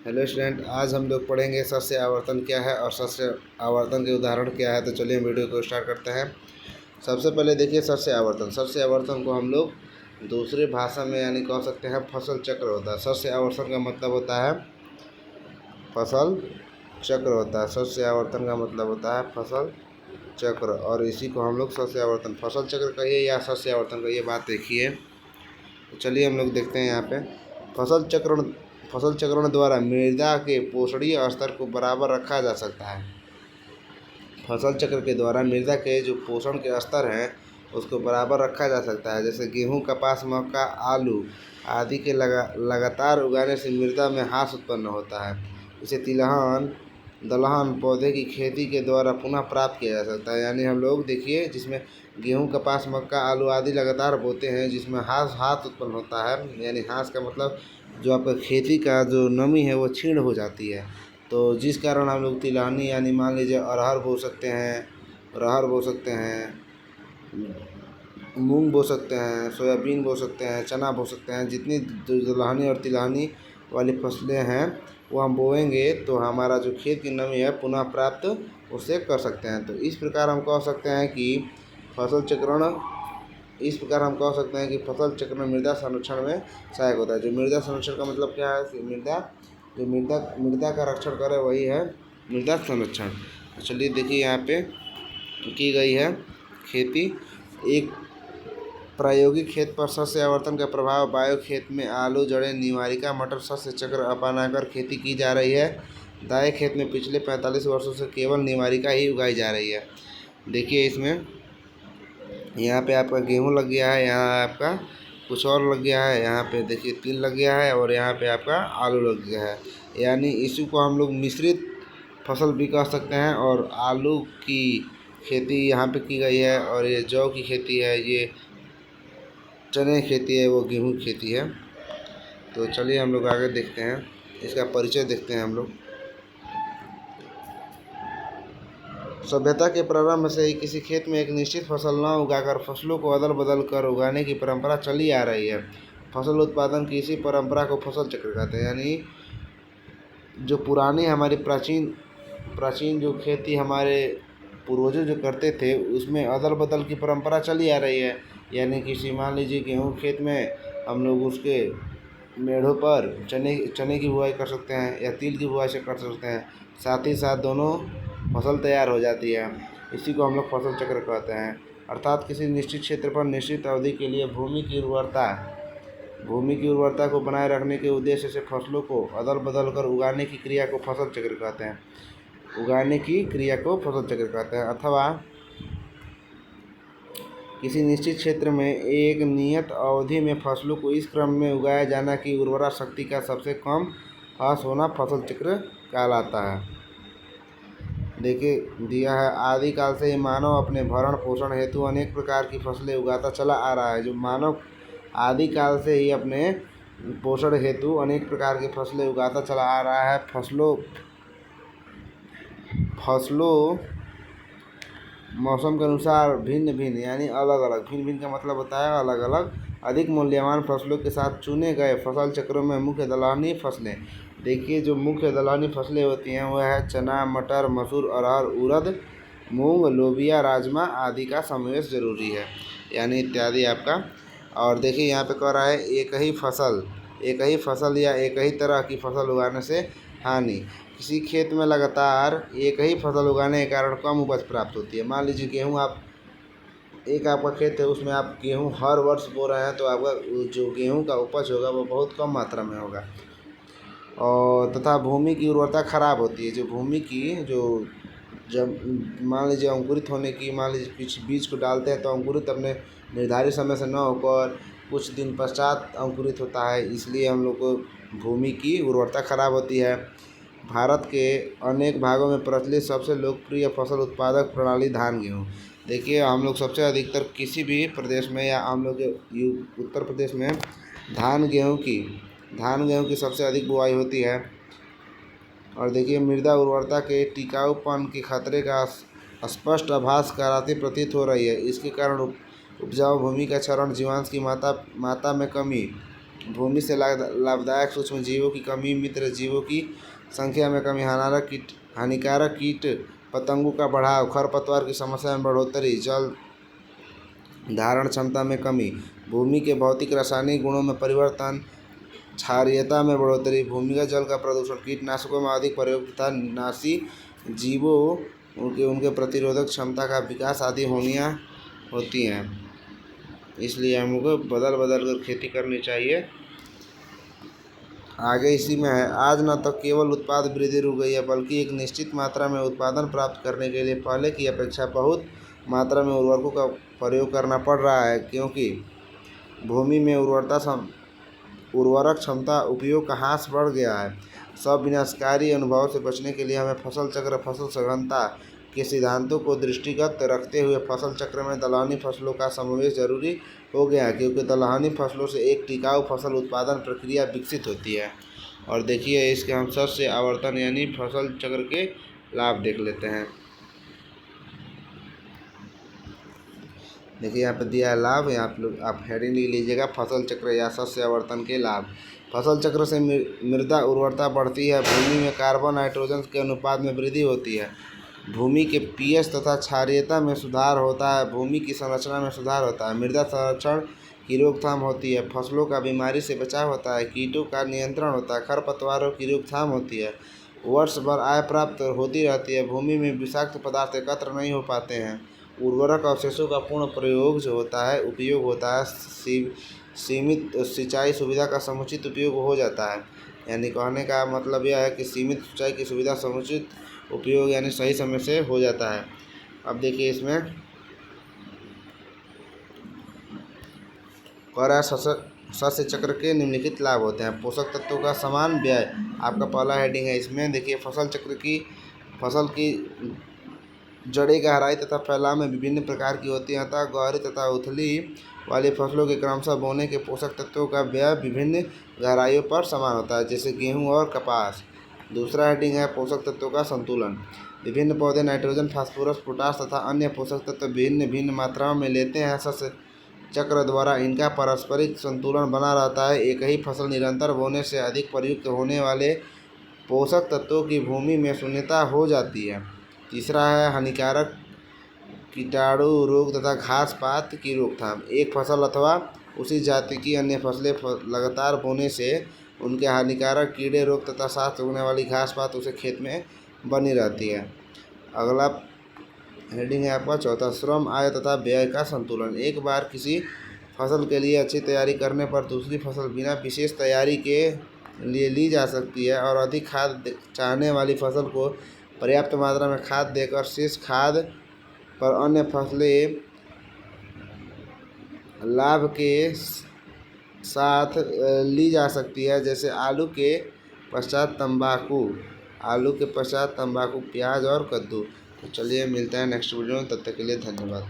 Hello student, आज हम लोग पढ़ेंगे सस्य आवर्तन क्या है और सस्य आवर्तन के उदाहरण क्या है। तो चलिए वीडियो को स्टार्ट करते हैं। सबसे पहले देखिए सस्य आवर्तन। सस्य आवर्तन को हम लोग दूसरे भाषा में यानी कह सकते हैं फसल चक्र होता है। सस्य आवर्तन का मतलब होता है फसल चक्र होता है। सस्य आवर्तन का मतलब होता है फसल चक्र, और इसी को हम लोग सस्य आवर्तन फसल चक्र कहिए या सस्य आवर्तन कहिए, बात देखिए। तो चलिए हम लोग देखते हैं यहाँ पे फसल चक्रण द्वारा मृदा के पोषणीय स्तर को बराबर रखा जा सकता है। फसल चक्र के द्वारा मृदा के जो पोषण के स्तर हैं उसको बराबर रखा जा सकता है। जैसे गेहूं, कपास, मक्का, आलू आदि के लगातार उगाने से मृदा में ह्रास उत्पन्न होता है। इसे तिलहन दलहन पौधे की खेती के द्वारा पुनः प्राप्त किया जा सकता है। यानी हम लोग देखिए, जिसमें गेहूं, कपास, मक्का, आलू आदि लगातार बोते हैं, जिसमें ह्रास उत्पन्न होता है। यानी ह्रास का मतलब जो आपका खेती का जो नमी है वो क्षीण हो जाती है। तो जिस कारण हम लोग तिलहनी यानी मान लीजिए अरहर बो सकते हैं, मूंग बो सकते हैं, सोयाबीन बो सकते हैं, चना बो सकते हैं। जितनी दलहनी और तिलहनी वाली फसलें हैं वो हम बोएंगे तो हमारा जो खेत की नमी है पुनः प्राप्त उससे कर सकते हैं। तो इस प्रकार हम कह सकते हैं कि फसल चक्रण मृदा संरक्षण में सहायक होता है। जो मृदा संरक्षण का मतलब क्या है? मृदा का रक्षण करे वही है मृदा संरक्षण। तो चलिए देखिए, यहाँ पे की गई है खेती। एक प्रायोगिक खेत पर सस्य आवर्तन का प्रभाव। बायो खेत में आलू, जड़ें, निवारिका, मटर सस्य चक्र अपनाकर खेती की जा रही है। दाएं खेत में पिछले 45 वर्षों से केवल निवारिका ही उगाई जा रही है। देखिए इसमें यहाँ पे आपका गेहूं लग गया है, यहाँ आपका कुछ और लग गया है, यहाँ पे देखिए तिल लग गया है और यहाँ पे आपका आलू लग गया है। यानी इसी को हम लोग मिश्रित फसल भी कह सकते हैं। और आलू की खेती यहाँ पे की गई है, और ये जौ की खेती है, ये चने की खेती है, वो गेहूं की खेती है। तो चलिए हम लोग आगे देखते हैं, इसका परिचय देखते हैं हम लोग। सभ्यता के प्रारंभ से ही किसी खेत में एक निश्चित फसल न उगाकर फसलों को अदल बदल कर उगाने की परंपरा चली आ रही है। फसल उत्पादन की इसी परंपरा को फसल चक्र कहते हैं। यानी जो पुरानी हमारी प्राचीन जो खेती हमारे पूर्वजों जो करते थे उसमें अदल बदल की परंपरा चली आ रही है। यानी किसी मान लीजिए गेहूँ खेत में हम लोग उसके मेढ़ों पर चने की बुआई कर सकते हैं या तिल की बुआई से कर सकते हैं। साथ ही साथ दोनों फसल तैयार हो जाती है। इसी को हम लोग फसल चक्र कहते हैं। अर्थात किसी निश्चित क्षेत्र पर निश्चित अवधि के लिए भूमि की उर्वरता को बनाए रखने के उद्देश्य से फसलों को अदल बदल कर उगाने की क्रिया को फसल चक्र कहते हैं। अथवा किसी निश्चित क्षेत्र में एक नियत अवधि में फसलों को इस क्रम में उगाया जाना कि उर्वरा शक्ति का सबसे कम ह्रास होना फसल चक्र कहलाता है। देखिए दिया है, आदिकाल से ही मानव अपने भरण पोषण हेतु अनेक प्रकार की फसलें उगाता चला आ रहा है। जो मानव आदिकाल से ही अपने पोषण हेतु अनेक प्रकार की फसलें उगाता चला आ रहा है। फसलों मौसम के अनुसार भिन्न भिन्न यानी अलग अलग, भिन्न भिन्न का मतलब होता है अलग अलग, अधिक मूल्यवान फसलों के साथ चुने गए फसल चक्रों में मुख्य दलहनी फसलें। देखिए जो मुख्य दलहनी फसलें होती हैं वह है चना, मटर, मसूर, अरहर, उड़द, मूंग, लोबिया, राजमा आदि का समावेश जरूरी है, यानी इत्यादि आपका। और देखिए यहाँ पे कह रहा है एक ही फसल या एक ही तरह की फसल उगाने से हानि। किसी खेत में लगातार एक ही फसल उगाने के कारण कम उपज प्राप्त होती है। मान लीजिए गेहूँ आपका खेत है, उसमें आप गेहूँ हर वर्ष बो रहे हैं तो आपका जो गेहूँ का उपज होगा वो बहुत कम मात्रा में होगा। और तथा भूमि की उर्वरता खराब होती है। जो भूमि की जब मान लीजिए अंकुरित होने की, मान लीजिए कुछ बीज को डालते हैं तो अंकुरित अपने निर्धारित समय से न होकर कुछ दिन पश्चात अंकुरित होता है, इसलिए हम लोग को भूमि की उर्वरता खराब होती है। भारत के अनेक भागों में प्रचलित सबसे लोकप्रिय फसल उत्पादक प्रणाली धान गेहूँ। देखिए हम लोग सबसे अधिकतर किसी भी प्रदेश में या हम लोग के उत्तर प्रदेश में धान गेहूँ की सबसे अधिक बुआई होती है। और देखिए मृदा उर्वरता के टिकाऊपन के खतरे का स्पष्ट आभास कराती प्रतीत हो रही है। इसके कारण उपजाऊ भूमि का क्षरण, जीवांश की मात्रा में कमी, भूमि से लाभदायक सूक्ष्म जीवों की कमी, मित्र जीवों की संख्या में कमी, हानिकारक कीट पतंगों का बढ़ाव, खरपतवार की समस्या में बढ़ोतरी, जल धारण क्षमता में कमी, भूमि के भौतिक रासायनिक गुणों में परिवर्तन, क्षारीयता में बढ़ोतरी, भूमिगत जल का प्रदूषण, कीटनाशकों में अधिक प्रयोग तथा नाशी जीवों उनके प्रतिरोधक क्षमता का विकास आदि होनियाँ होती हैं। इसलिए हमको बदल बदल कर खेती करनी चाहिए। आगे इसी में है, आज न तो केवल उत्पाद वृद्धि रुक गई है बल्कि एक निश्चित मात्रा में उत्पादन प्राप्त करने के लिए पहले की अपेक्षा बहुत मात्रा में उर्वरकों का प्रयोग करना पड़ रहा है, क्योंकि भूमि में उर्वरक क्षमता उपयोग का ह्रास बढ़ गया है। सब विनाशकारी अनुभव से बचने के लिए हमें फसल चक्र, फसल सघनता के सिद्धांतों को दृष्टिगत रखते हुए फसल चक्र में दलहनी फसलों का समावेश जरूरी हो गया है, क्योंकि दलहनी फसलों से एक टिकाऊ फसल उत्पादन प्रक्रिया विकसित होती है। और देखिए इसके हम शस्य आवर्तन यानी फसल चक्र के लाभ देख लेते हैं। देखिए यहाँ पर दिया है लाभ, आप हेडिंग लिख लीजिएगा, फसल चक्र या शस्य आवर्तन के लाभ। फसल चक्र से मृदा उर्वरता बढ़ती है, भूमि में कार्बन नाइट्रोजन के अनुपात में वृद्धि होती है, भूमि के पीएच तथा क्षारीयता में सुधार होता है, भूमि की संरचना में सुधार होता है, मृदा संरक्षण की रोकथाम होती है, फसलों का बीमारी से बचाव होता है, कीटों का नियंत्रण होता है, खरपतवारों की रोकथाम होती है, वर्ष भर आय प्राप्त होती रहती है, भूमि में विषाक्त पदार्थ एकत्र नहीं हो पाते हैं, उर्वरक अवशेषों का पूर्ण प्रयोग जो होता है उपयोग होता है, सीमित सिंचाई सुविधा का समुचित उपयोग हो जाता है। यानी कहने का मतलब यह है कि सीमित सिंचाई की सुविधा समुचित उपयोग यानी सही समय से हो जाता है। अब देखिए इसमें शस्य चक्र के निम्नलिखित लाभ होते हैं। पोषक तत्वों का समान व्यय आपका पहला हेडिंग है। इसमें देखिए फसल की जड़ें गहराई तथा फैलाव में विभिन्न प्रकार की होती हैं, अतः गहरी तथा उथली वाली फसलों के क्रमशः बोने के पोषक तत्वों का व्यय विभिन्न गहराइयों पर समान होता है, जैसे गेहूँ और कपास। दूसरा हेडिंग है पोषक तत्वों का संतुलन। विभिन्न पौधे नाइट्रोजन, फास्फोरस, पोटास तथा अन्य पोषक तत्व भिन्न भिन्न मात्राओं में लेते हैं। शस्य चक्र द्वारा इनका पारस्परिक संतुलन बना रहता है। एक ही फसल निरंतर बोने से अधिक प्रयुक्त होने वाले पोषक तत्वों की भूमि में शून्यता हो जाती है। तीसरा है हानिकारक कीटाणु रोग तथा घास पात की रोकथाम। एक फसल अथवा उसी जाति की अन्य फसलें लगातार बोने से उनके हानिकारक कीड़े रोग तथा साथ उगने वाली घास पात उसे खेत में बनी रहती है। अगला हेडिंग है आपका चौथा, श्रम, आय तथा व्यय का संतुलन। एक बार किसी फसल के लिए अच्छी तैयारी करने पर दूसरी फसल बिना विशेष तैयारी के लिए ली जा सकती है और अधिक खाद चाहने वाली फसल को पर्याप्त मात्रा में खाद देकर शेष खाद पर अन्य फसलें लाभ के साथ ली जा सकती है, जैसे आलू के पश्चात तंबाकू, प्याज और कद्दू। तो चलिए मिलते हैं नेक्स्ट वीडियो में, तब तक के लिए धन्यवाद।